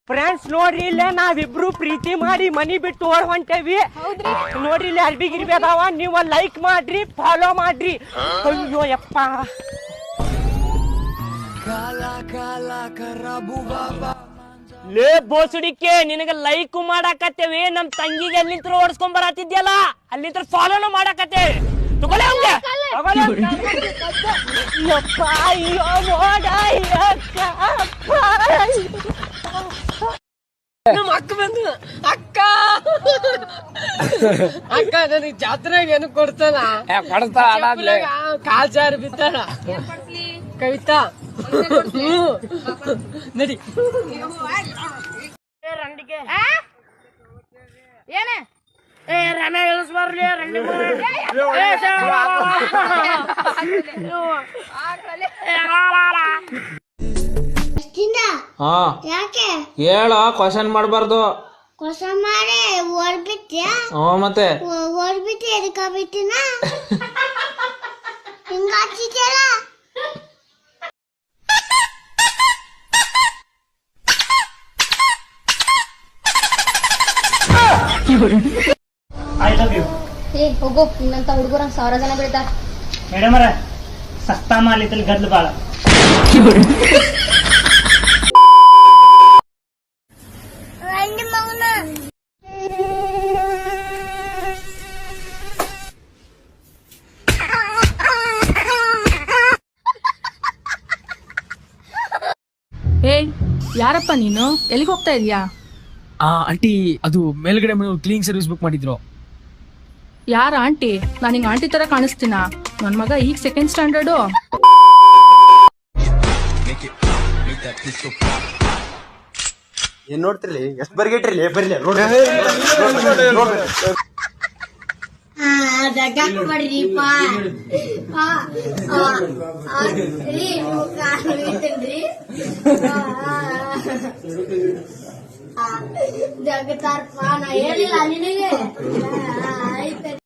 Friends ನೋಡ್ರಿ ಇಲ್ಲೇ ನಾವಿಬ್ರು ಪ್ರೀತಿ ಮಾಡಿ ಮನಿ ಬಿಟ್ಟು ಓಡ್ ಹೊಂಟೇವಿ. ನೋಡ್ರಿ ಇಲ್ಲಿ ಅರ್ಬಿ ಗಿರ್ಬಿ ಅದಾವ, ನೀವ್ ಲೈಕ್ ಮಾಡ್ರಿ, ಫಾಲೋ ಮಾಡ್ರಿ. ಅಯ್ಯೋ ಯಪ್ಪ, ಲೇ ಬೋಸುಡಿಕೆ, ನಿನಗ ಲೈಕ್ ಮಾಡಾಕತ್ತೇವಿ, ನಮ್ ತಂಗಿಗೆ ಅಲ್ಲಿಂತ್ರ ಓಡಿಸ್ಕೊಂಡ್ ಬರತ್ತಿದ್ಯಲ್ಲ, ಅಲ್ಲಿಂತ್ರ ಫಾಲೋನು ಮಾಡಾಕತ್ತೇವಿ. ತಗೊಳ್ಳಿ ಹಂಗೆ, ಯಪ್ಪ, ಅಯ್ಯೋ ನೋಡ ನಮ್ಮ ಅಕ್ಕ ಬಂದು, ಅಕ್ಕ ಅಕ್ಕ ನನಗೆ ಜಾತ್ರೆಗೆ ಏನು ಕೊಡ್ತಾನ, ಕಾಲ್ ಜಾರಿ ಬಿತ್ತಾಳ. ಕವಿತಾ ನಡಿ ರಂಡಿಗೆ ಏನೇ ರಮೆ ಇಳಿಸ್ಬಾರ್ಲಿ ರಂಡಿ ಯಾಕೆ ಹೇಳ, ಕ್ವಶನ್ ಮಾಡಬಾರ್ದು. ಕ್ವಶನ್ ಮಾಡಿ ಓಡ್ಬಿಟ್ಯಾ? ಮತ್ತೆ ಓಡ್ಬಿಟ್ಟು ಎದಕ್ಕ ಬಿಟ್ಟಿನ ಹಿಂಗ ಹಚ್ಚಿದ್ಯಲ್ಲ. I love you. ಏ ಹೋಗೋ, ನಿನ್ನಂತ ಹುಡುಗರ 1000 ಜನ ಬೀಳ್ತಾರ. ಮೇಡಮ್ ಅವರ ಸಸ್ತಾ ಮಾಲಿತಲ್ಲಿ ಗದ್ಲು ಬಾಳ. ಏಯ್ ಯಾರಪ್ಪ ನೀನು, ಎಲ್ಲಿಗೆ ಹೋಗ್ತಾ ಇದೀಯಾ? ಆಂಟಿ, ಅದು ಮೇಲ್ಗಡೆ ಕ್ಲೀನಿಂಗ್ ಸರ್ವಿಸ್ ಬುಕ್ ಮಾಡಿದ್ರು. ಯಾರ ಆಂಟಿ? ನಾನು ಹಿಂಗ ಆಂಟಿ ತರ ಕಾಣಿಸ್ತೀನ? ನನ್ ಮಗ ಈಗ 2nd ಸ್ಟ್ಯಾಂಡರ್ಡು. ಏನ್ ನೋಡ್ತಿರ್ಲಿ, ಎಷ್ಟು ಬರ್ಗೆಟ್ರಿ ಬರ್ಲಿ ಜಗತ್ತಾರ್ಪ, ನಾ ಹೇಳಿಲ್ಲ ನಿನಗೆ. ಆಯ್ತು